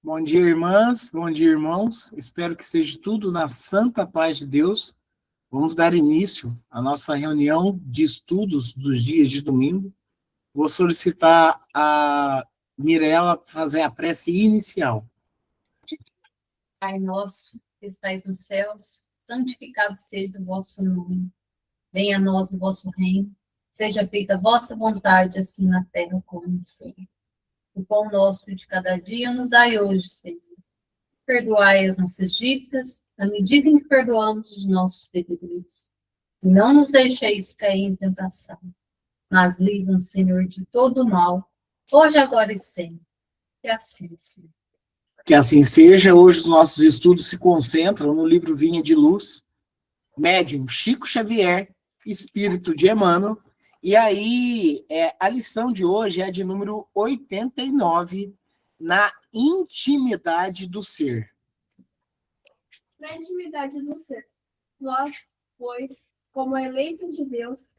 Bom dia, irmãs, bom dia, irmãos. Espero que seja tudo na santa paz de Deus. Vamos dar início à nossa reunião de estudos dos dias de domingo. Vou solicitar a Mirela fazer a prece inicial. Pai nosso, que estais nos céus, santificado seja o vosso nome. Venha a nós o vosso reino. Seja feita a vossa vontade, assim na terra como no céu. O pão nosso de cada dia nos dai hoje, Senhor. Perdoai as nossas dívidas, na medida em que perdoamos os nossos devedores. E não nos deixeis cair em tentação, mas livra-nos, Senhor, de todo o mal, hoje, agora e sempre. Que assim seja. Que assim seja. Hoje os nossos estudos se concentram no livro Vinha de Luz, Médium Chico Xavier, Espírito de Emmanuel. E aí, a lição de hoje é a de número 89, na intimidade do ser. Na intimidade do ser, nós, pois, como eleitos de Deus,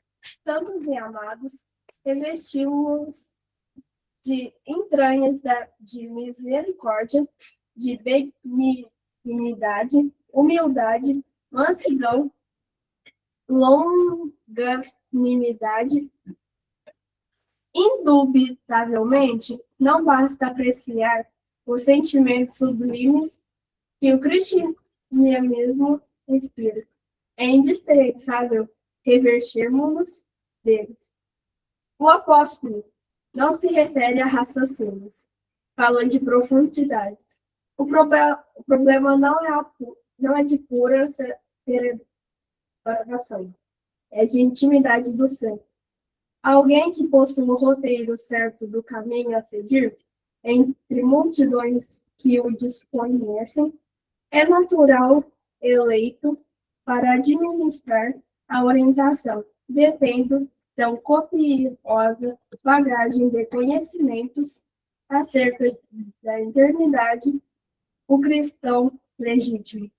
santos e amados, revestimos de entranhas de misericórdia, de benignidade, humildade, mansidão, longanimidade. Indubitavelmente, não basta apreciar os sentimentos sublimes que o cristianismo inspira. É indispensável revertirmos deles. O apóstolo não se refere a raciocínios, falando de profundidades. O problema não é de pura separação, é de intimidade do ser. Alguém que possui o roteiro certo do caminho a seguir, entre multidões que o desconhecem, é natural eleito para administrar a orientação, detendo tão copiosa bagagem de conhecimentos acerca da eternidade, o cristão legítimo.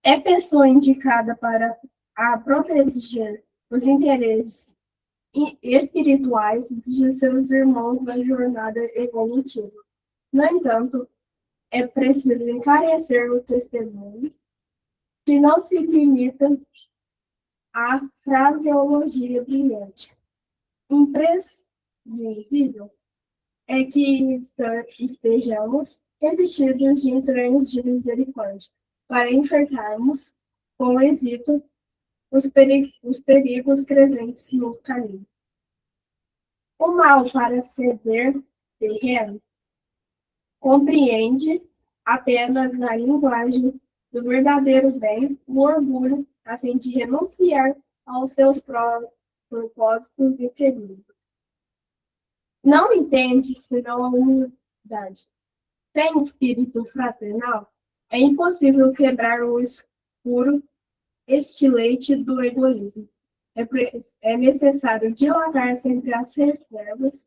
É pessoa indicada para a proteger os interesses espirituais de seus irmãos na jornada evolutiva. No entanto, é preciso encarecer o testemunho, que não se limita à fraseologia brilhante. Imprescindível é que estejamos revestidos de entranhas de misericórdia, para enfrentarmos com êxito os perigos presentes no caminho. O mal, para ceder terreno, compreende apenas na linguagem do verdadeiro bem o orgulho, a fim de renunciar aos seus propósitos e perigos. Não entende senão a humildade. Sem espírito fraternal, é impossível quebrar o escuro estilete do egoísmo. É necessário dilatar sempre as reservas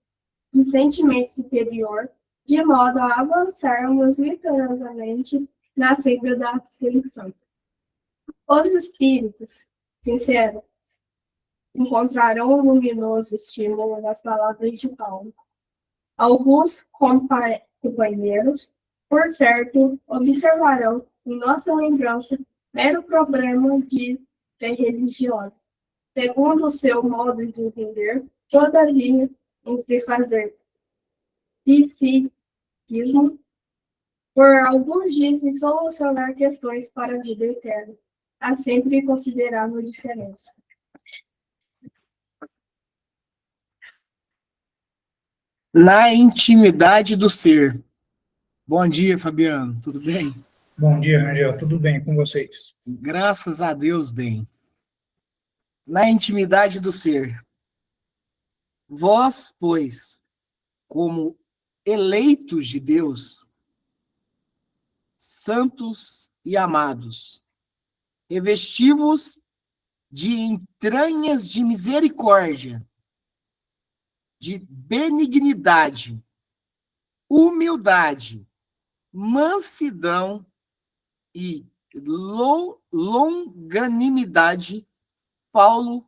de sentimento superior, de modo a avançarmos vitoriosamente na senda da ascensão. Os espíritos sinceros encontrarão um luminoso estímulo nas palavras de Paulo. Alguns companheiros, por certo, observarão em nossa lembrança mero problema de fé religiosa, segundo o seu modo de entender, todavia, entre fazer psiquismo por alguns dias e solucionar questões para a vida eterna. Há sempre considerável diferença. Na intimidade do ser. Bom dia, Fabiano. Tudo bem? Bom dia, Rangel. Tudo bem com vocês? Graças a Deus, bem. Na intimidade do ser. Vós, pois, como eleitos de Deus, santos e amados, revesti-vos de entranhas de misericórdia, de benignidade, humildade, mansidão e longanimidade. Paulo,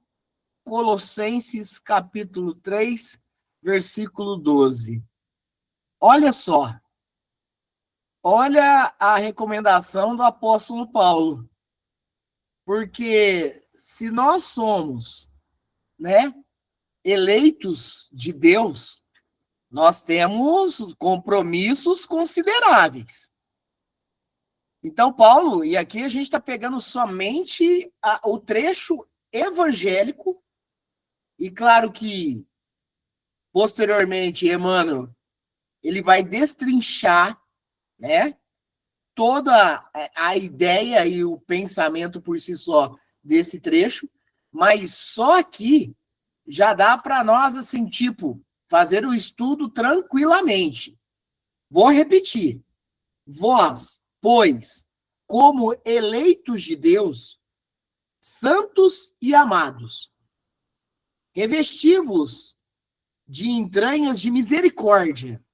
Colossenses, capítulo 3, versículo 12. Olha só, olha a recomendação do apóstolo Paulo, porque se nós somos, né, eleitos de Deus, nós temos compromissos consideráveis. Então, Paulo, e aqui a gente está pegando somente o trecho evangélico, e claro que, posteriormente, Emmanuel, ele vai destrinchar, né, toda a ideia e o pensamento por si só desse trecho, mas só aqui já dá para nós, assim, tipo, fazer o estudo tranquilamente. Vou repetir. Vós, pois, como eleitos de Deus, santos e amados, revesti-vos de entranhas de misericórdia,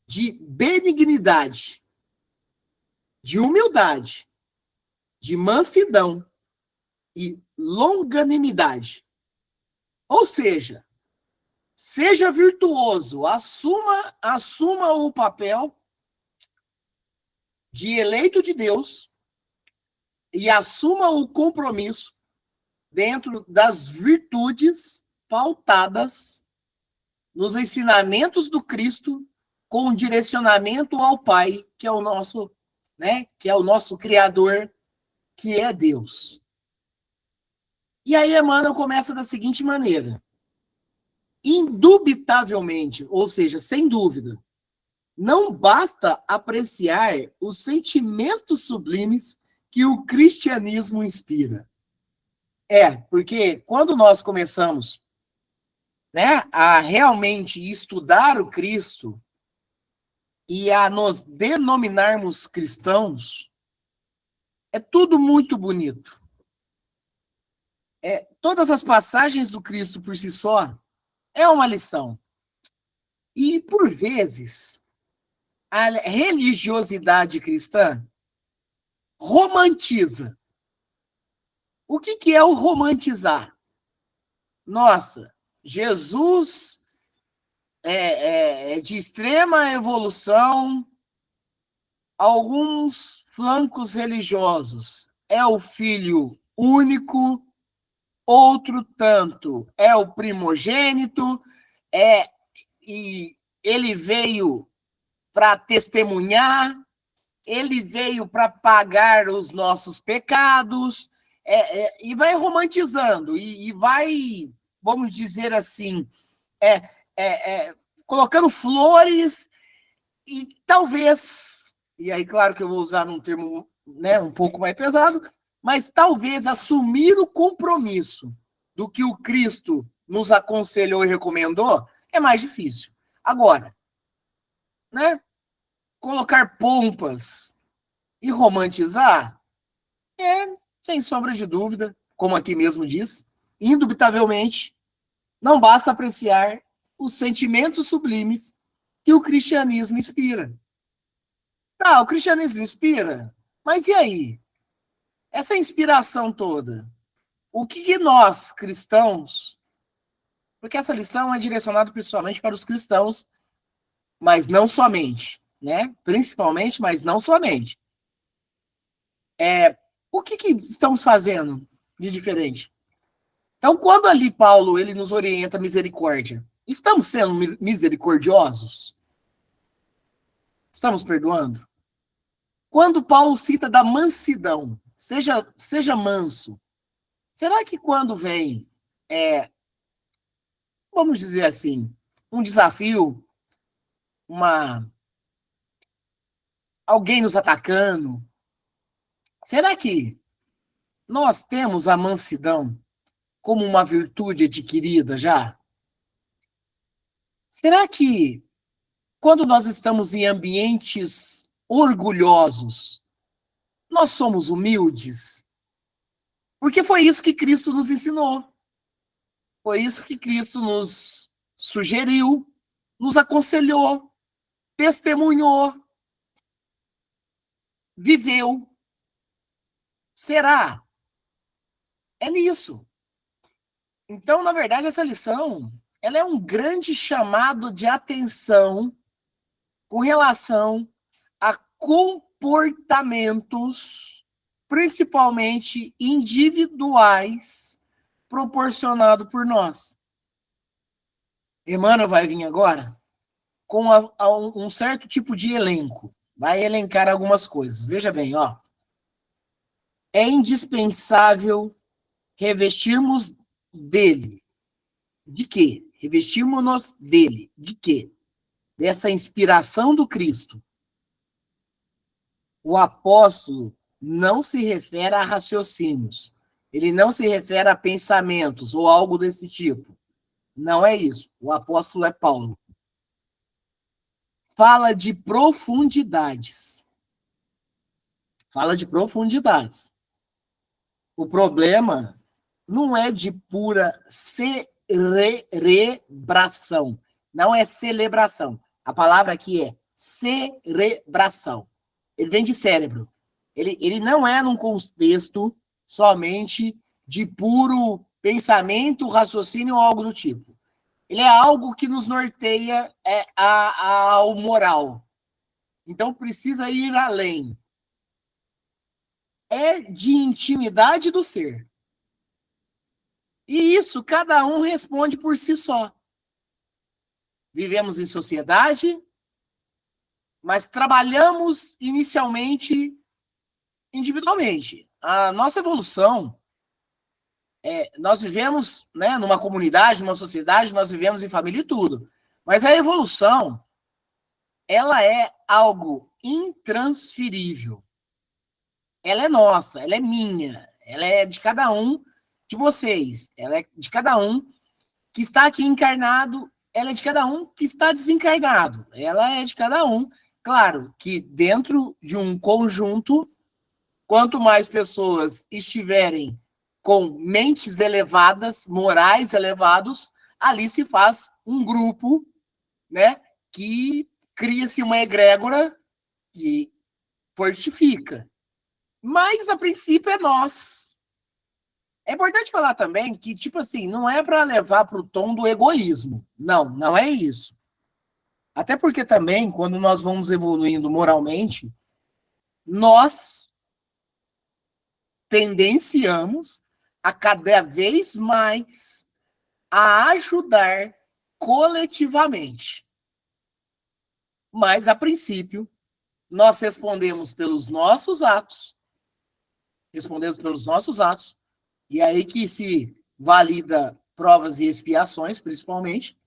de benignidade, de humildade, de mansidão e longanimidade. Ou seja, seja virtuoso, assuma o papel de eleito de Deus e assuma o compromisso dentro das virtudes pautadas nos ensinamentos do Cristo com direcionamento ao Pai, que é o nosso, né, que é o nosso Criador, que é Deus. E aí Emmanuel começa da seguinte maneira: indubitavelmente, ou seja, sem dúvida, não basta apreciar os sentimentos sublimes que o cristianismo inspira. Porque quando nós começamos, né, a realmente estudar o Cristo e a nos denominarmos cristãos, é tudo muito bonito. Todas as passagens do Cristo por si só é uma lição. E, por vezes, a religiosidade cristã romantiza. O que é o romantizar? Nossa, Jesus é de extrema evolução, alguns flancos religiosos. É o filho único, outro tanto é o primogênito, e ele veio para testemunhar, ele veio para pagar os nossos pecados, e vai romantizando, e vai, vamos dizer assim, colocando flores, e talvez, e aí claro que eu vou usar um termo, né, um pouco mais pesado, mas talvez assumir o compromisso do que o Cristo nos aconselhou e recomendou é mais difícil. Agora, né, colocar pompas e romantizar sem sombra de dúvida, como aqui mesmo diz, indubitavelmente, não basta apreciar os sentimentos sublimes que o cristianismo inspira. O cristianismo inspira, mas e aí? Essa inspiração toda, o que nós, cristãos, porque essa lição é direcionada principalmente para os cristãos, mas não somente, né? Principalmente, mas não somente. O que estamos fazendo de diferente? Então, quando ali Paulo ele nos orienta a misericórdia, estamos sendo misericordiosos? Estamos perdoando? Quando Paulo cita da mansidão, seja manso, será que quando vem, vamos dizer assim, um desafio, alguém nos atacando, será que nós temos a mansidão como uma virtude adquirida já? Será que quando nós estamos em ambientes orgulhosos, nós somos humildes? Porque foi isso que Cristo nos ensinou. Foi isso que Cristo nos sugeriu, nos aconselhou, testemunhou, viveu. Será? É nisso. Então, na verdade, essa lição, ela é um grande chamado de atenção com relação a comportamentos, principalmente individuais, proporcionado por nós. Emmanuel vai vir agora com um certo tipo de elenco. Vai elencar algumas coisas. Veja bem, ó. É indispensável revestirmos dele. De quê? Revestirmos-nos dele. De quê? Dessa inspiração do Cristo. O apóstolo não se refere a raciocínios. Ele não se refere a pensamentos ou algo desse tipo. Não é isso. O apóstolo é Paulo. Fala de profundidades. Fala de profundidades. O problema não é de pura cerebração. Não é celebração. A palavra aqui é cerebração. Ele vem de cérebro. Ele não é num contexto somente de puro pensamento, raciocínio ou algo do tipo. Ele é algo que nos norteia ao moral. Então precisa ir além. É de intimidade do ser. E isso cada um responde por si só. Vivemos em sociedade, mas trabalhamos inicialmente individualmente. A nossa evolução, nós vivemos, né, numa comunidade, numa sociedade, nós vivemos em família e tudo. Mas a evolução, ela é algo intransferível. Ela é nossa, ela é minha, ela é de cada um de vocês, ela é de cada um que está aqui encarnado, ela é de cada um que está desencarnado, ela é de cada um. Claro que dentro de um conjunto, quanto mais pessoas estiverem com mentes elevadas, morais elevados, ali se faz um grupo, né, que cria-se uma egrégora que fortifica. Mas, a princípio, é nós. É importante falar também que, tipo assim, não é para levar para o tom do egoísmo. Não, não é isso. Até porque também, quando nós vamos evoluindo moralmente, nós tendenciamos a cada vez mais a ajudar coletivamente. Mas, a princípio, nós respondemos pelos nossos atos, e é aí que se valida provas e expiações, principalmente,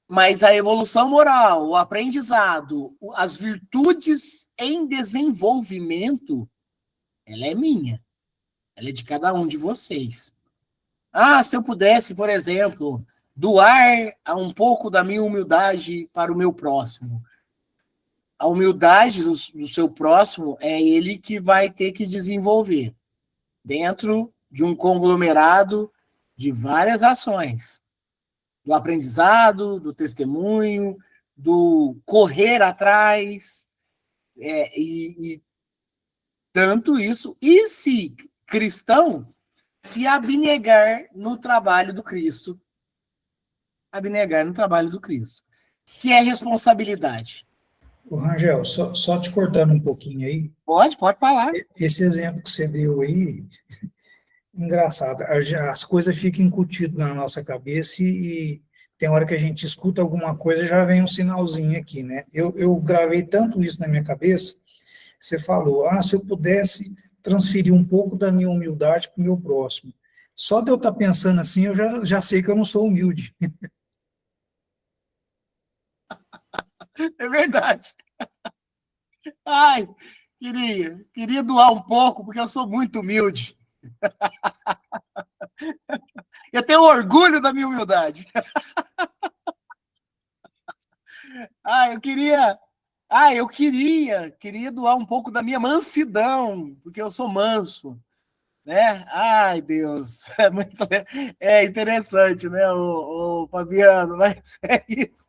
mas a evolução moral, o aprendizado, as virtudes em desenvolvimento, ela é minha, ela é de cada um de vocês. Ah, se eu pudesse, por exemplo, doar um pouco da minha humildade para o meu próximo. A humildade do seu próximo é ele que vai ter que desenvolver dentro de um conglomerado de várias ações. Do aprendizado, do testemunho, do correr atrás, e tanto isso. E se cristão, se abnegar no trabalho do Cristo. Abnegar no trabalho do Cristo. Que é responsabilidade. Ô, Rangel, só te cortando um pouquinho aí, Pode falar. esse exemplo que você deu aí, engraçado, as coisas ficam incutidas na nossa cabeça e tem hora que a gente escuta alguma coisa já vem um sinalzinho aqui, né? Eu gravei tanto isso na minha cabeça, você falou, se eu pudesse transferir um pouco da minha humildade para o meu próximo. Só de eu estar pensando assim, eu já sei que eu não sou humilde. É verdade. Ai, queria doar um pouco, porque eu sou muito humilde. Eu tenho orgulho da minha humildade. Eu queria doar um pouco da minha mansidão, porque eu sou manso, né? Ai, Deus, é interessante, né, o Fabiano, mas é isso.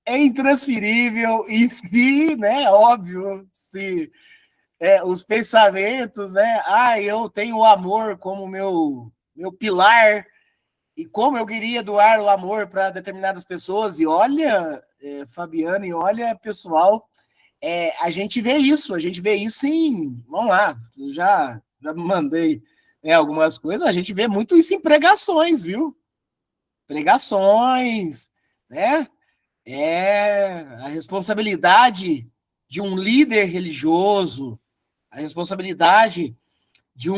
É intransferível e se, né, óbvio, se os pensamentos, né, eu tenho o amor como meu pilar e como eu queria doar o amor para determinadas pessoas, e olha, Fabiano, e olha, pessoal, a gente vê isso em, vamos lá, eu já mandei algumas coisas, a gente vê muito isso em pregações, viu? Pregações, né? A responsabilidade de um líder religioso, a responsabilidade de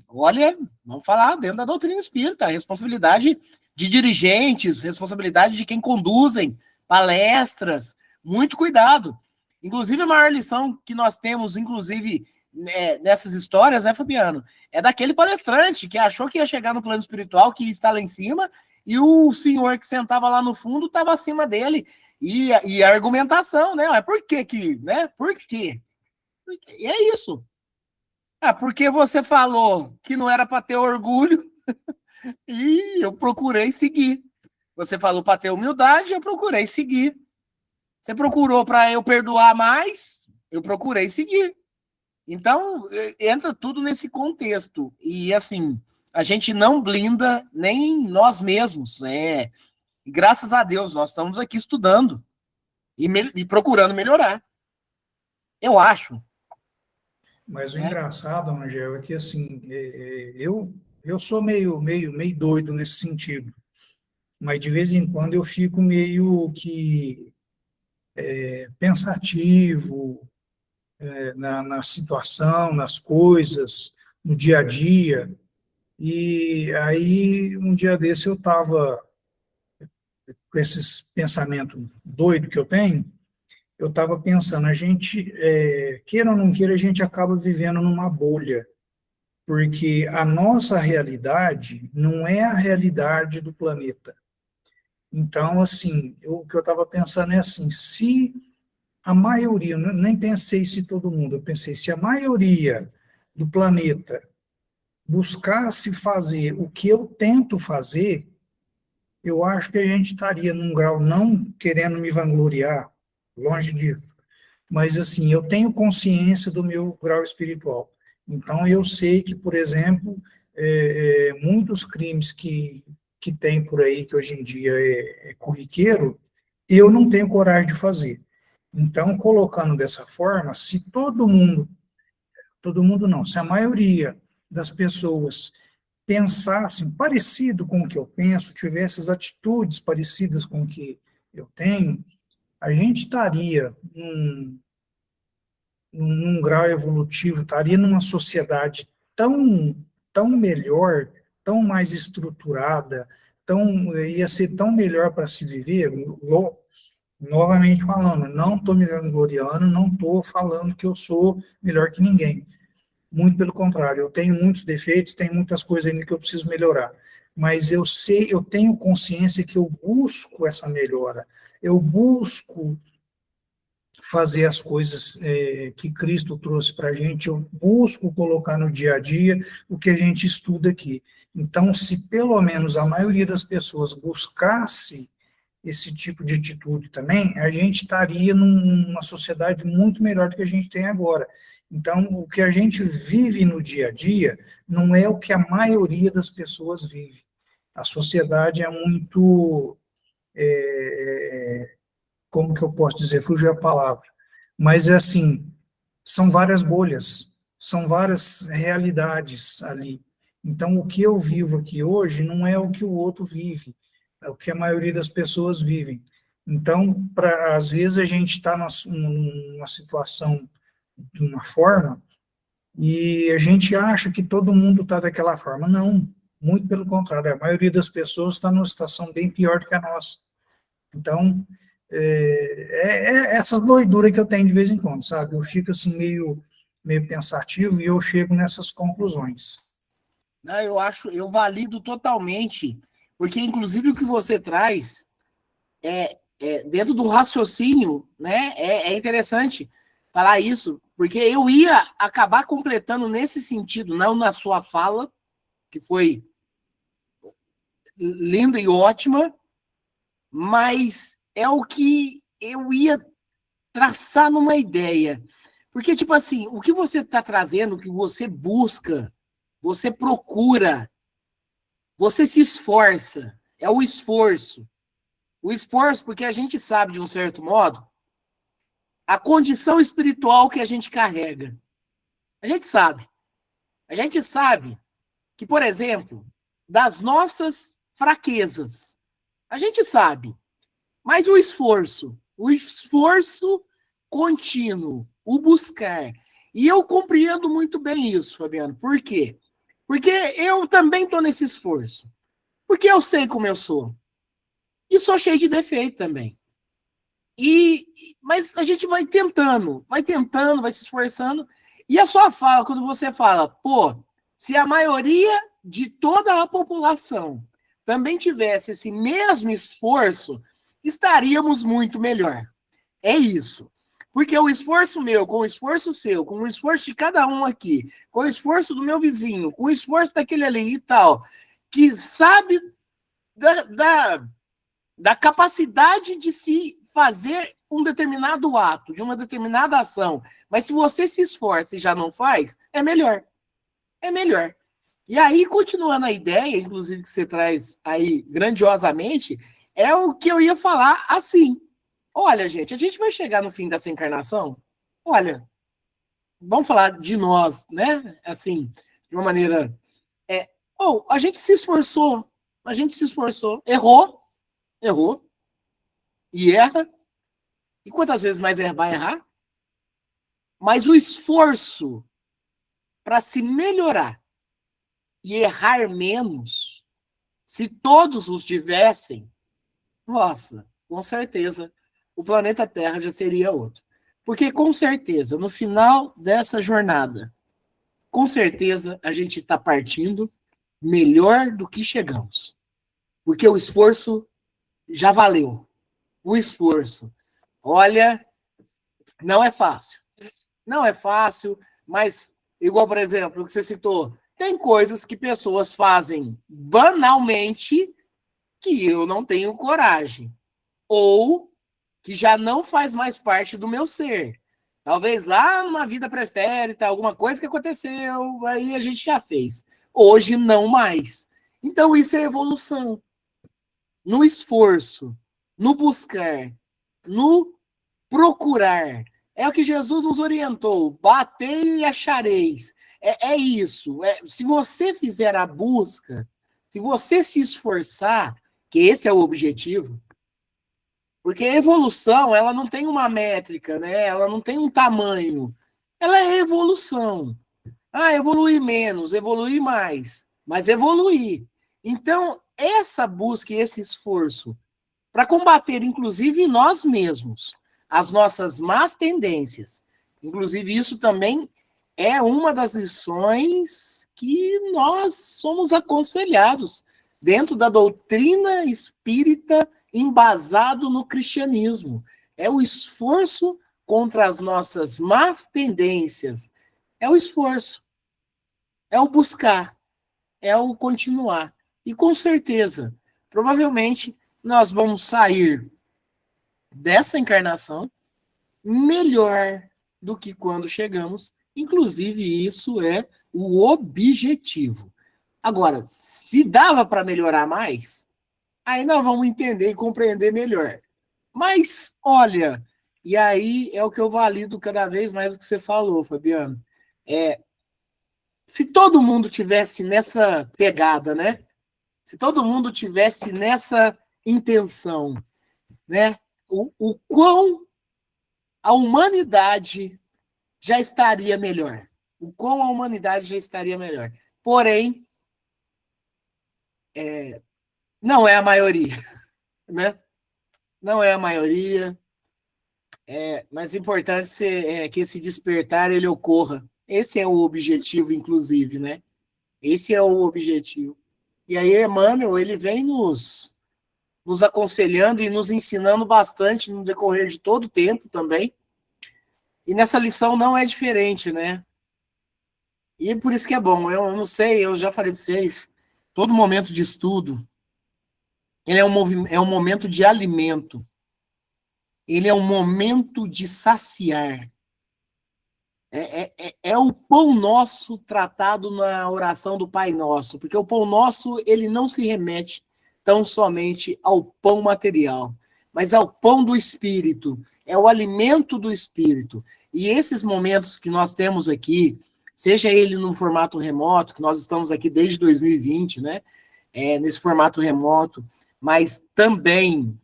olha, vamos falar dentro da doutrina espírita, a responsabilidade de dirigentes, responsabilidade de quem conduzem palestras, muito cuidado. Inclusive, a maior lição que nós temos, inclusive, nessas histórias, né, Fabiano? É daquele palestrante que achou que ia chegar no plano espiritual, que está lá em cima, e o senhor que sentava lá no fundo estava acima dele. E a argumentação, né? Por que que, né? Por quê? E é isso. Porque você falou que não era para ter orgulho e eu procurei seguir. Você falou para ter humildade, eu procurei seguir. Você procurou para eu perdoar mais, eu procurei seguir. Então, entra tudo nesse contexto. E, assim, a gente não blinda nem nós mesmos, né? E, graças a Deus, nós estamos aqui estudando e procurando melhorar. Eu acho. Mas o engraçado, Angel, é que assim, eu sou meio doido nesse sentido, mas de vez em quando eu fico meio que pensativo na situação, nas coisas, no dia a dia. E aí, um dia desse, eu estava com esses pensamentos doidos que eu estava pensando, a gente, queira ou não queira, a gente acaba vivendo numa bolha, porque a nossa realidade não é a realidade do planeta. Então, assim, o que eu estava pensando é assim, se a maioria, eu nem pensei se todo mundo, eu pensei se a maioria do planeta buscasse fazer o que eu tento fazer, eu acho que a gente estaria num grau, não querendo me vangloriar, longe disso, mas assim, eu tenho consciência do meu grau espiritual. Então, eu sei que, por exemplo, muitos crimes que tem por aí, que hoje em dia é corriqueiro, eu não tenho coragem de fazer. Então, colocando dessa forma, se todo mundo não, se a maioria das pessoas pensassem parecido com o que eu penso, tivesse as atitudes parecidas com o que eu tenho, a gente estaria num grau evolutivo, estaria numa sociedade tão melhor, tão mais estruturada, ia ser tão melhor para se viver. Novamente falando, não estou me vangloriando, não estou falando que eu sou melhor que ninguém. Muito pelo contrário, eu tenho muitos defeitos, tenho muitas coisas ainda que eu preciso melhorar. Mas eu tenho consciência que eu busco essa melhora. Eu busco fazer as coisas que Cristo trouxe para a gente, eu busco colocar no dia a dia o que a gente estuda aqui. Então, se pelo menos a maioria das pessoas buscasse esse tipo de atitude também, a gente estaria numa sociedade muito melhor do que a gente tem agora. Então, o que a gente vive no dia a dia não é o que a maioria das pessoas vive. A sociedade é muito, como que eu posso dizer, fugiu a palavra, mas é assim, são várias bolhas, são várias realidades ali. Então, o que eu vivo aqui hoje não é o que o outro vive, é o que a maioria das pessoas vivem. Então, às vezes a gente está numa situação de uma forma e a gente acha que todo mundo está daquela forma. Não, muito pelo contrário, a maioria das pessoas está numa situação bem pior do que a nossa. Então, essa doidura que eu tenho de vez em quando, sabe? Eu fico assim meio pensativo e eu chego nessas conclusões. Não, eu valido totalmente, porque inclusive o que você traz dentro do raciocínio, né? É interessante falar isso, porque eu ia acabar completando nesse sentido, não na sua fala, que foi linda e ótima, mas é o que eu ia traçar numa ideia. Porque, tipo assim, o que você está trazendo, o que você busca, você procura, Você se esforça, é o esforço. O esforço, porque a gente sabe, de um certo modo, a condição espiritual que a gente carrega. A gente sabe. A gente sabe que, por exemplo, das nossas fraquezas, a gente sabe. Mas o esforço contínuo, o buscar. E eu compreendo muito bem isso, Fabiano. Por quê? Porque eu também estou nesse esforço. Porque eu sei como eu sou. E sou cheio de defeito também. Mas a gente vai tentando, vai se esforçando. E a sua fala, quando você fala, pô, se a maioria de toda a população também tivesse esse mesmo esforço, estaríamos muito melhor. É isso. Porque o esforço meu, com o esforço seu, com o esforço de cada um aqui, com o esforço do meu vizinho, com o esforço daquele ali e tal, que sabe da capacidade de se fazer um determinado ato, de uma determinada ação. Mas se você se esforça e já não faz, é melhor. É melhor. E aí, continuando a ideia, inclusive, que você traz aí grandiosamente, é o que eu ia falar assim. Olha, gente, a gente vai chegar no fim dessa encarnação. Olha, vamos falar de nós, né? Assim, de uma maneira. A gente se esforçou. A gente se esforçou. Errou. E erra. E quantas vezes mais vai errar? Mas o esforço para se melhorar e errar menos, se todos os tivessem, nossa, com certeza, o planeta Terra já seria outro. Porque, com certeza, no final dessa jornada, com certeza, a gente está partindo melhor do que chegamos. Porque o esforço já valeu. O esforço. Olha, não é fácil. Não é fácil, mas, igual, por exemplo, o que você citou, tem coisas que pessoas fazem banalmente que eu não tenho coragem. Ou que já não faz mais parte do meu ser. Talvez lá numa vida pretérita, alguma coisa que aconteceu, aí a gente já fez. Hoje não mais. Então isso é evolução. No esforço, no buscar, no procurar. É o que Jesus nos orientou. Batei e achareis. É isso. Se você fizer a busca, se você se esforçar, que esse é o objetivo, porque a evolução, ela não tem uma métrica, né? Ela não tem um tamanho. Ela é evolução. Evoluir menos, evoluir mais, mas evoluir. Então, essa busca e esse esforço para combater, inclusive, nós mesmos, as nossas más tendências. Inclusive, isso também é uma das lições que nós somos aconselhados dentro da doutrina espírita embasado no cristianismo. É o esforço contra as nossas más tendências. É o esforço. É o buscar. É o continuar. E com certeza, provavelmente, nós vamos sair dessa encarnação melhor do que quando chegamos. Inclusive, isso é o objetivo. Agora, se dava para melhorar mais, aí nós vamos entender e compreender melhor. Mas, olha, e aí é o que eu valido cada vez mais o que você falou, Fabiano. Se todo mundo tivesse nessa pegada, né? Se todo mundo tivesse nessa intenção, né? O quão a humanidade já estaria melhor. O quão a humanidade já estaria melhor. Porém, não é a maioria, né? Não é a maioria. Mas é importante que esse despertar ele ocorra. Esse é o objetivo, inclusive, né? Esse é o objetivo. E aí, Emmanuel, ele vem nos aconselhando e nos ensinando bastante no decorrer de todo o tempo também. E nessa lição não é diferente, né? E por isso que é bom. Eu não sei, eu já falei para vocês, todo momento de estudo, ele é um momento de alimento. Ele é um momento de saciar. É o pão nosso tratado na oração do Pai Nosso, porque o pão nosso, ele não se remete tão somente ao pão material, mas ao pão do Espírito, é o alimento do Espírito. E esses momentos que nós temos aqui, seja ele no formato remoto, que nós estamos aqui desde 2020, né? Nesse formato remoto, mas também,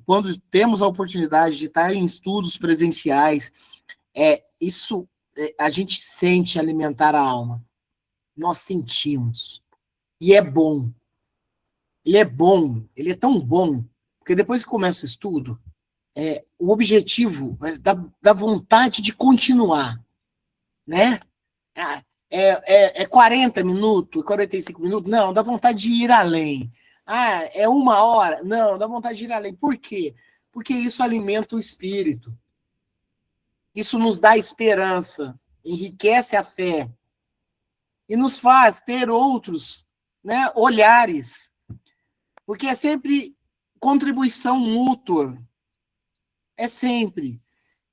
quando temos a oportunidade de estar em estudos presenciais, isso a gente sente alimentar a alma. Nós sentimos. E é bom. Ele é bom, ele é tão bom, porque depois que começa o estudo, o objetivo da vontade de continuar, né? É 40 minutos, 45 minutos? Não, dá vontade de ir além. É 1 hora? Não, dá vontade de ir além. Por quê? Porque isso alimenta o espírito. Isso nos dá esperança, enriquece a fé e nos faz ter outros, né, olhares, porque é sempre contribuição mútua, é sempre.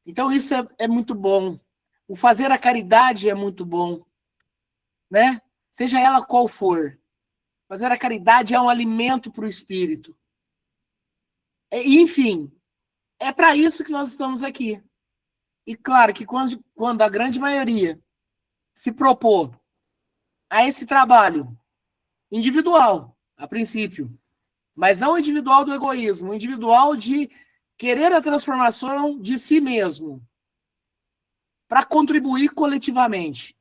Então isso é muito bom. O fazer a caridade é muito bom, né? Seja ela qual for. Fazer a caridade é um alimento para o espírito. Enfim, é para isso que nós estamos aqui. E claro que quando a grande maioria se propor a esse trabalho individual, a princípio, mas não individual do egoísmo, individual de querer a transformação de si mesmo, para contribuir coletivamente.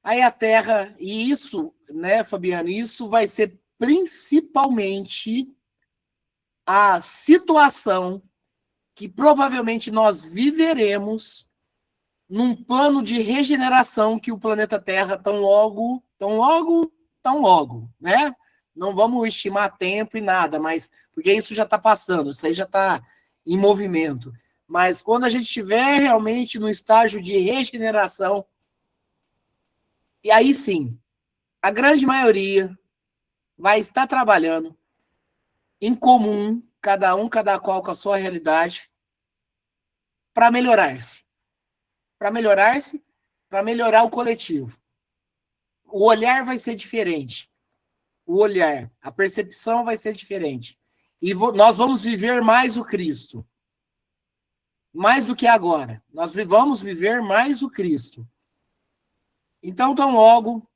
Aí a Terra, e isso, né, Fabiano, isso vai ser principalmente a situação que provavelmente nós viveremos num plano de regeneração que o planeta Terra tão logo, né? Não vamos estimar tempo e nada, mas porque isso já está passando, isso aí já está em movimento. Mas quando a gente estiver realmente no estágio de regeneração, e aí sim, a grande maioria vai estar trabalhando em comum, cada qual com a sua realidade, para melhorar-se. Para melhorar o coletivo. O olhar vai ser diferente. A percepção vai ser diferente. E nós vamos viver mais o Cristo. Mais do que agora. Nós vamos viver mais o Cristo. Então, tão logo,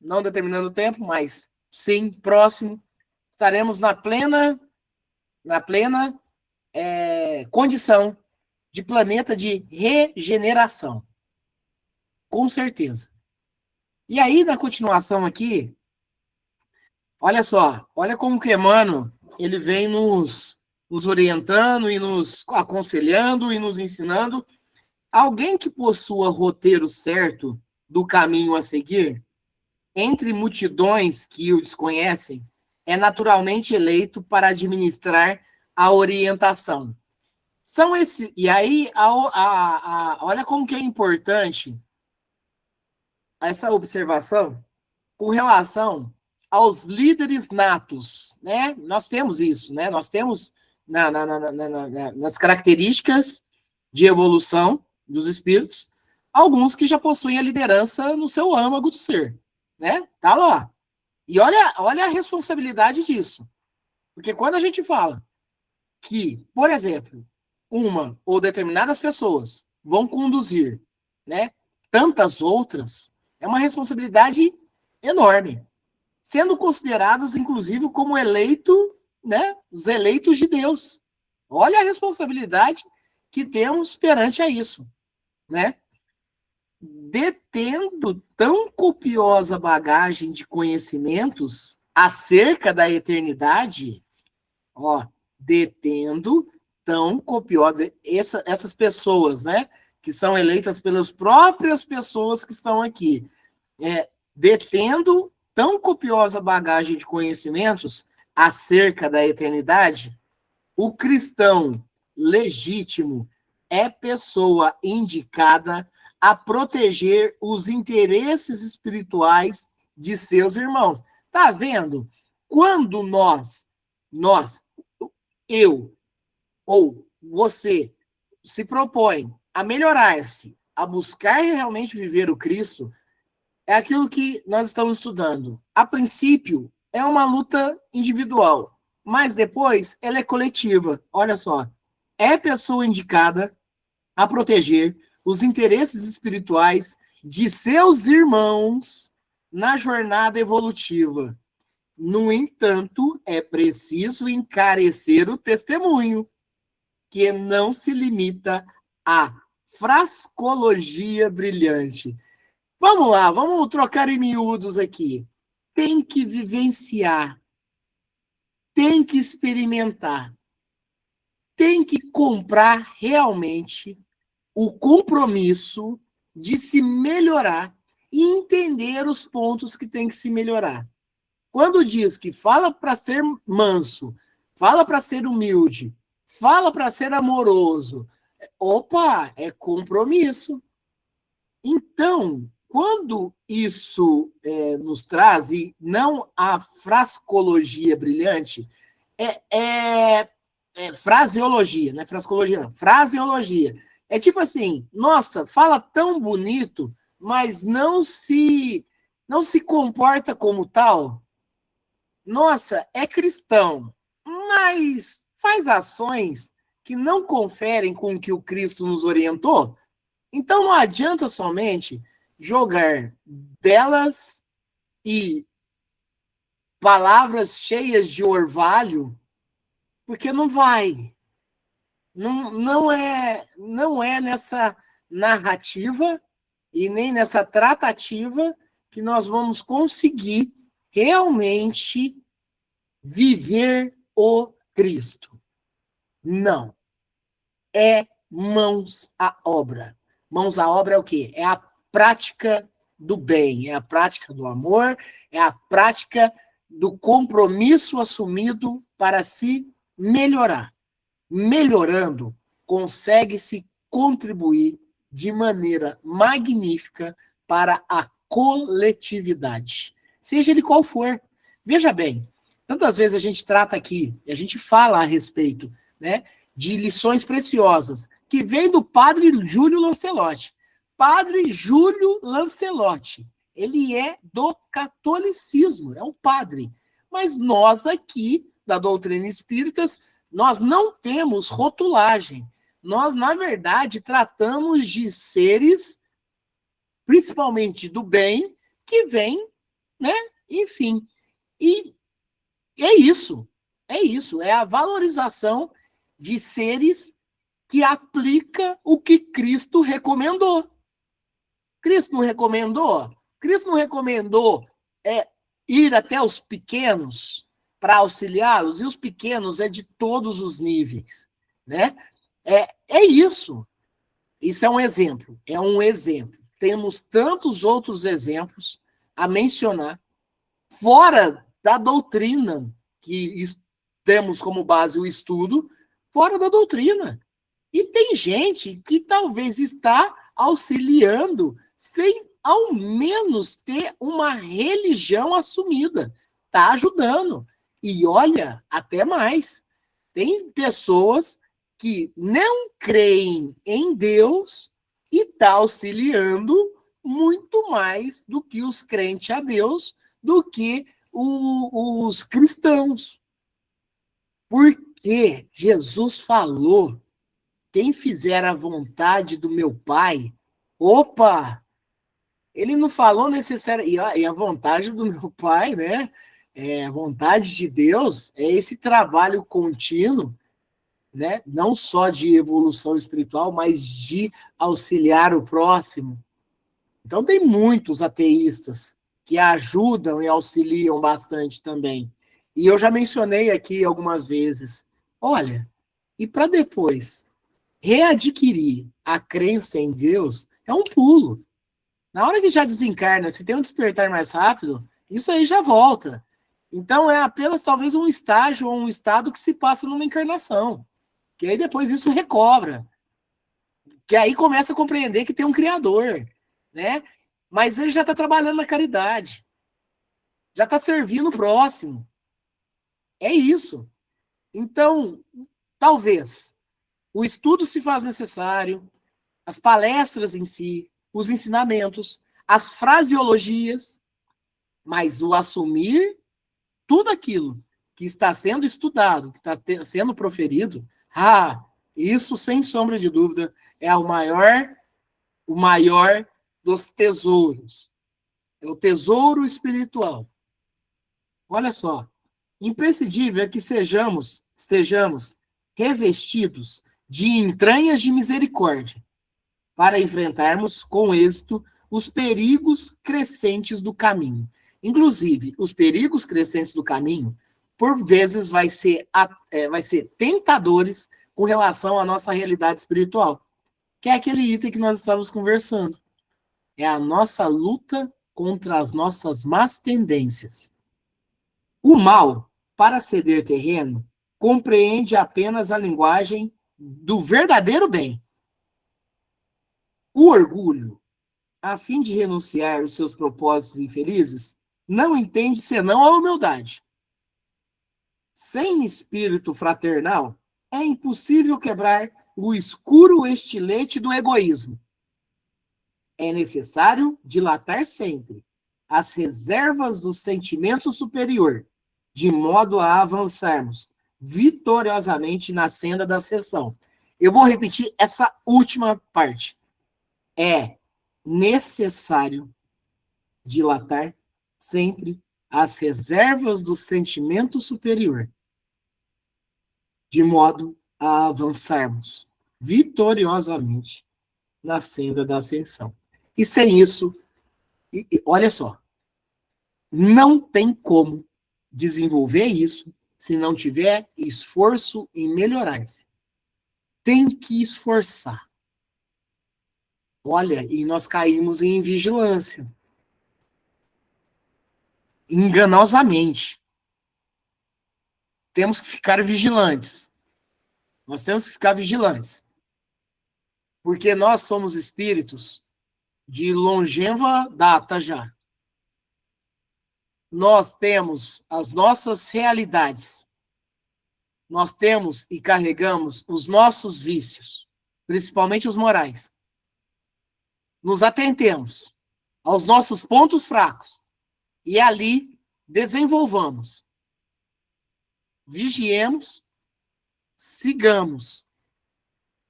não determinando tempo, mas sim, próximo, estaremos na plena condição de planeta de regeneração. Com certeza. E aí, na continuação aqui, olha só, olha como que Emmanuel, ele vem nos orientando e nos aconselhando e nos ensinando. Alguém que possua roteiro certo do caminho a seguir, entre multidões que o desconhecem, é naturalmente eleito para administrar a orientação. E aí, olha como que é importante essa observação com relação aos líderes natos, né? Nós temos isso, né? Nós temos nas características de evolução dos espíritos, alguns que já possuem a liderança no seu âmago do ser, né? Tá lá. E olha a responsabilidade disso. Porque quando a gente fala que, por exemplo, uma ou determinadas pessoas vão conduzir, né, tantas outras, é uma responsabilidade enorme, sendo consideradas, inclusive, como eleito, né, os eleitos de Deus. Olha a responsabilidade que temos perante a isso, né? Detendo tão copiosa bagagem de conhecimentos acerca da eternidade, detendo tão copiosa, essas pessoas, né, que são eleitas pelas próprias pessoas que estão aqui, detendo tão copiosa bagagem de conhecimentos acerca da eternidade, o cristão legítimo é pessoa indicada a proteger os interesses espirituais de seus irmãos. Tá vendo? Quando eu ou você, se propõe a melhorar-se, a buscar realmente viver o Cristo, é aquilo que nós estamos estudando. A princípio, é uma luta individual, mas depois ela é coletiva. Olha só, é a pessoa indicada a proteger os interesses espirituais de seus irmãos na jornada evolutiva. No entanto, é preciso encarecer o testemunho, que não se limita à frascologia brilhante. Vamos lá, vamos trocar em miúdos aqui. Tem que vivenciar, tem que experimentar, tem que comprar realmente o compromisso de se melhorar e entender os pontos que tem que se melhorar. Quando diz que fala para ser manso, fala para ser humilde, fala para ser amoroso, opa, é compromisso. Então, quando isso nos traz, e não a frascologia brilhante, fraseologia, não é frascologia, não, fraseologia. É tipo assim, nossa, fala tão bonito, mas não se comporta como tal. Nossa, é cristão, mas faz ações que não conferem com o que o Cristo nos orientou. Então não adianta somente jogar belas e palavras cheias de orvalho, porque não vai. Não é nessa narrativa e nem nessa tratativa que nós vamos conseguir realmente viver o Cristo. Não. É mãos à obra. Mãos à obra é o quê? É a prática do bem, é a prática do amor, é a prática do compromisso assumido para se melhorar. Melhorando, consegue-se contribuir de maneira magnífica para a coletividade, seja ele qual for. Veja bem, tantas vezes a gente trata aqui, a gente fala a respeito, né, de lições preciosas, que vem do padre Júlio Lancelotti. Padre Júlio Lancelotti, ele é do catolicismo, é um padre. Mas nós aqui, da doutrina espíritas, nós não temos rotulagem. Nós, na verdade, tratamos de seres, principalmente do bem, que vem, né? Enfim. E é isso. É a valorização de seres que aplica o que Cristo recomendou. Cristo não recomendou? Cristo não recomendou ir até os pequenos para auxiliá-los, e os pequenos é de todos os níveis, né? É isso. Isso é um exemplo. Temos tantos outros exemplos a mencionar, fora da doutrina, que temos como base o estudo, fora da doutrina. E tem gente que talvez está auxiliando sem ao menos ter uma religião assumida. Está ajudando. E olha, até mais. Tem pessoas que não creem em Deus e está auxiliando muito mais do que os crentes a Deus, do que os cristãos. Porque Jesus falou, quem fizer a vontade do meu Pai, opa, ele não falou necessariamente, e a vontade do meu Pai, né? A vontade de Deus é esse trabalho contínuo, né? Não só de evolução espiritual, mas de auxiliar o próximo. Então tem muitos ateístas que ajudam e auxiliam bastante também. E eu já mencionei aqui algumas vezes, olha, e para depois readquirir a crença em Deus é um pulo. Na hora que já desencarna, se tem um despertar mais rápido, isso aí já volta. Então é apenas talvez um estágio ou um estado que se passa numa encarnação. Que aí depois isso recobra. Que aí começa a compreender que tem um Criador, né? Mas ele já está trabalhando na caridade. Já está servindo o próximo. É isso. Então, talvez, O estudo se faz necessário, as palestras em si, os ensinamentos, as fraseologias, mas o assumir tudo aquilo que está sendo estudado, que está sendo proferido, isso, sem sombra de dúvida, é o maior dos tesouros. É o tesouro espiritual. Olha só, imprescindível é que estejamos revestidos de entranhas de misericórdia para enfrentarmos com êxito os perigos crescentes do caminho. Inclusive, os perigos crescentes do caminho, por vezes, vai ser tentadores com relação à nossa realidade espiritual, que é aquele item que nós estávamos conversando. É a nossa luta contra as nossas más tendências. O mal, para ceder terreno, compreende apenas a linguagem do verdadeiro bem. O orgulho, a fim de renunciar aos seus propósitos infelizes, não entende senão a humildade. Sem espírito fraternal, é impossível quebrar o escuro estilete do egoísmo. É necessário dilatar sempre as reservas do sentimento superior, de modo a avançarmos vitoriosamente na senda da ascensão. Eu vou repetir essa última parte. É necessário dilatar sempre as reservas do sentimento superior, de modo a avançarmos vitoriosamente na senda da ascensão. E sem isso, olha só, não tem como desenvolver isso se não tiver esforço em melhorar-se. Tem que esforçar. Olha, e nós caímos em vigilância. Enganosamente. Temos que ficar vigilantes. Nós temos que ficar vigilantes. Porque nós somos espíritos de longeva data já. Nós temos as nossas realidades. Nós temos e carregamos os nossos vícios, principalmente os morais. Nos atentemos aos nossos pontos fracos e ali desenvolvamos. Vigiemos, sigamos,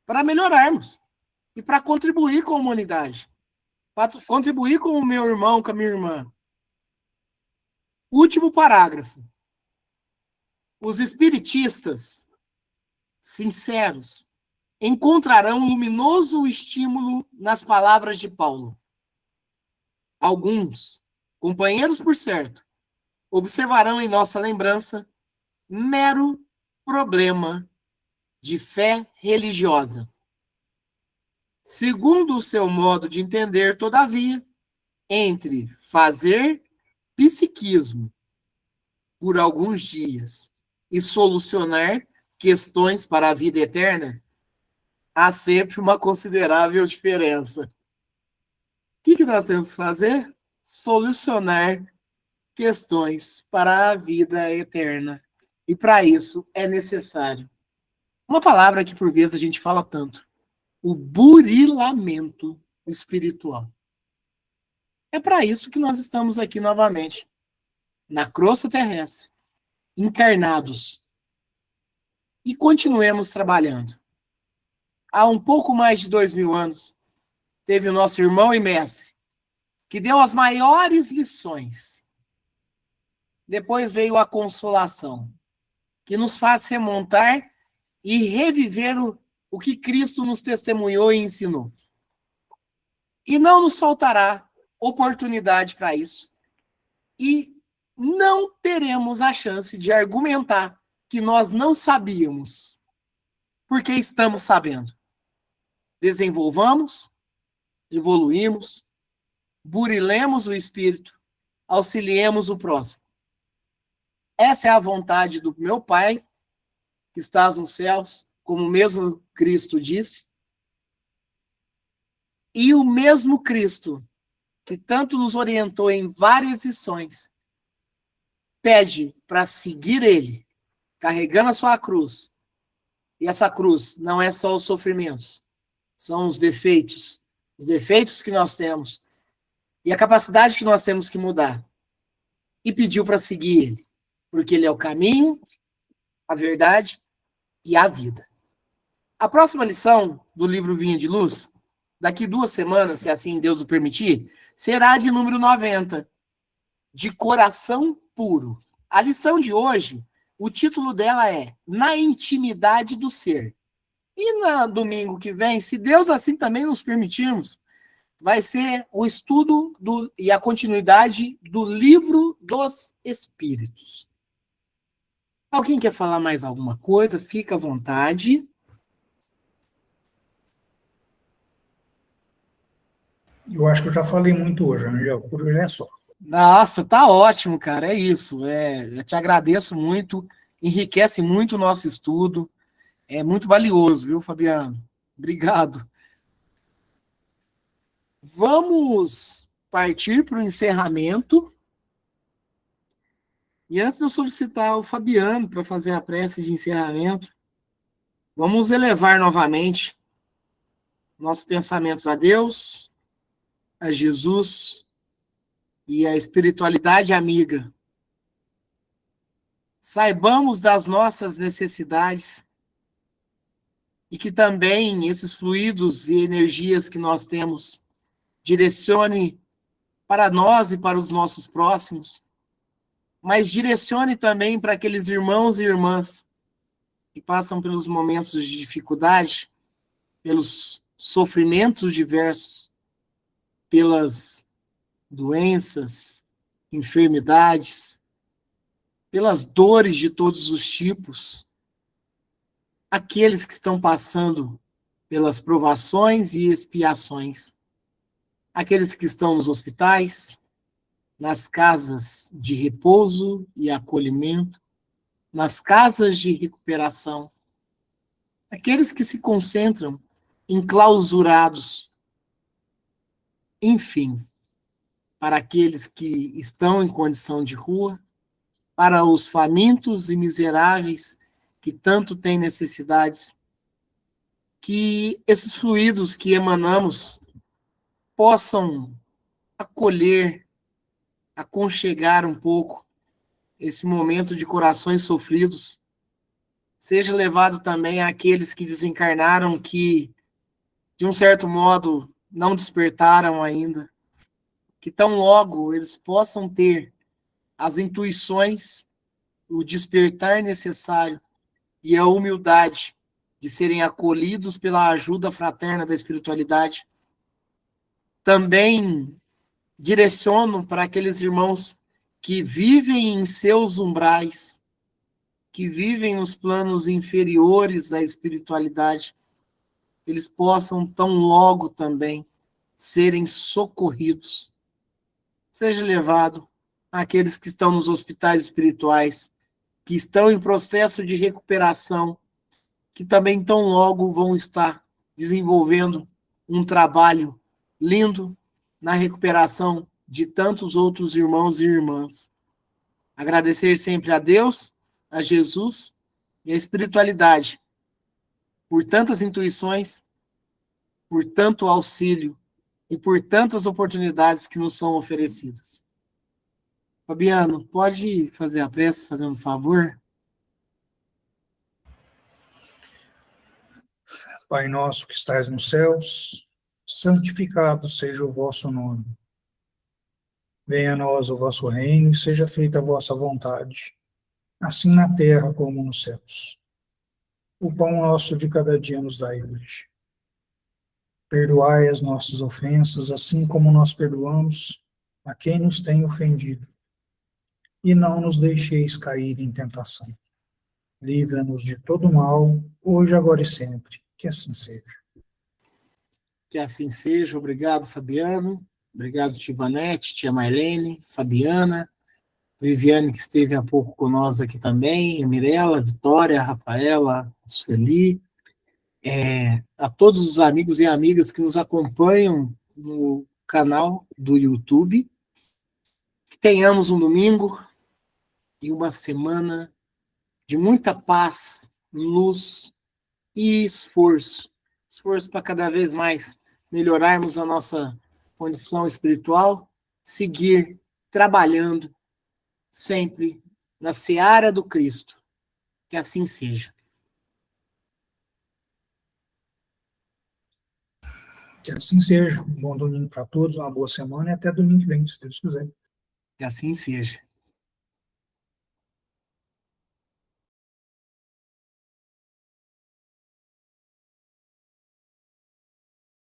para melhorarmos e para contribuir com a humanidade, para contribuir com o meu irmão, com a minha irmã. Último parágrafo. Os espiritistas sinceros encontrarão luminoso estímulo nas palavras de Paulo. Alguns, companheiros por certo, observarão em nossa lembrança mero problema de fé religiosa. Segundo o seu modo de entender, todavia, entre fazer psiquismo por alguns dias e solucionar questões para a vida eterna, há sempre uma considerável diferença. O que nós temos que fazer? Solucionar questões para a vida eterna. E para isso é necessário uma palavra que por vezes a gente fala tanto: o burilamento espiritual. É para isso que nós estamos aqui novamente, na crosta terrestre, encarnados. E continuemos trabalhando. Há um pouco mais de 2000 anos, teve o nosso irmão e mestre, que deu as maiores lições. Depois veio a consolação, que nos faz remontar e reviver o que Cristo nos testemunhou e ensinou. E não nos faltará oportunidade para isso. E não teremos a chance de argumentar que nós não sabíamos, porque estamos sabendo. Desenvolvamos, evoluímos, burilemos o espírito, auxiliemos o próximo. Essa é a vontade do meu Pai, que estás nos céus, como mesmo Cristo disse. E o mesmo Cristo, que tanto nos orientou em várias lições, pede para seguir ele, carregando a sua cruz, E essa cruz não é só os sofrimentos, são os defeitos que nós temos e a capacidade que nós temos que mudar. E pediu para seguir ele, porque ele é o caminho, a verdade e a vida. A próxima lição do livro Vinha de Luz, daqui 2 semanas, se assim Deus o permitir, será de número 90, de coração puro. A lição de hoje, o título dela é Na Intimidade do Ser. E no domingo que vem, se Deus assim também nos permitirmos, vai ser o estudo e a continuidade do Livro dos Espíritos. Alguém quer falar mais alguma coisa? Fica à vontade. Eu acho que eu já falei muito hoje, Angel, por hoje é só. Nossa, tá ótimo, cara. É isso. Eu te agradeço muito. Enriquece muito o nosso estudo. É muito valioso, viu, Fabiano? Obrigado. Vamos partir para o encerramento. E antes de eu solicitar o Fabiano para fazer a prece de encerramento, vamos elevar novamente nossos pensamentos a Deus, a Jesus e a espiritualidade amiga. Saibamos das nossas necessidades e que também esses fluidos e energias que nós temos direcione para nós e para os nossos próximos, mas direcione também para aqueles irmãos e irmãs que passam pelos momentos de dificuldade, pelos sofrimentos diversos, pelas doenças, enfermidades, pelas dores de todos os tipos, aqueles que estão passando pelas provações e expiações, aqueles que estão nos hospitais, nas casas de repouso e acolhimento, nas casas de recuperação, aqueles que se concentram enclausurados, enfim, para aqueles que estão em condição de rua, para os famintos e miseráveis que tanto têm necessidades, que esses fluidos que emanamos possam acolher, aconchegar um pouco esse momento de corações sofridos, seja levado também àqueles que desencarnaram, que, de um certo modo, não despertaram ainda, que tão logo eles possam ter as intuições, o despertar necessário e a humildade de serem acolhidos pela ajuda fraterna da espiritualidade. Também direciono para aqueles irmãos que vivem em seus umbrais, que vivem nos planos inferiores da espiritualidade, eles possam tão logo também serem socorridos. Seja levado àqueles que estão nos hospitais espirituais, que estão em processo de recuperação, que também tão logo vão estar desenvolvendo um trabalho lindo na recuperação de tantos outros irmãos e irmãs. Agradecer sempre a Deus, a Jesus e a espiritualidade por tantas intuições, por tanto auxílio e por tantas oportunidades que nos são oferecidas. Fabiano, pode fazer a prece, fazendo um favor? Pai nosso que estais nos céus, santificado seja o vosso nome. Venha a nós o vosso reino e seja feita a vossa vontade, assim na terra como nos céus. O pão nosso de cada dia nos dai hoje. Perdoai as nossas ofensas, assim como nós perdoamos a quem nos tem ofendido. E não nos deixeis cair em tentação. Livra-nos de todo mal, hoje, agora e sempre. Que assim seja. Que assim seja. Obrigado, Fabiano. Obrigado, tia Ivanete, tia Marlene, Fabiana, Viviane, que esteve há pouco conosco aqui também, a Mirella, a Vitória, a Rafaela, a Sueli, a todos os amigos e amigas que nos acompanham no canal do YouTube. Que tenhamos um domingo e uma semana de muita paz, luz e esforço. Esforço para cada vez mais melhorarmos a nossa condição espiritual, seguir trabalhando sempre na seara do Cristo. Que assim seja. Que assim seja. Um bom domingo para todos, uma boa semana e até domingo que vem, se Deus quiser. Que assim seja.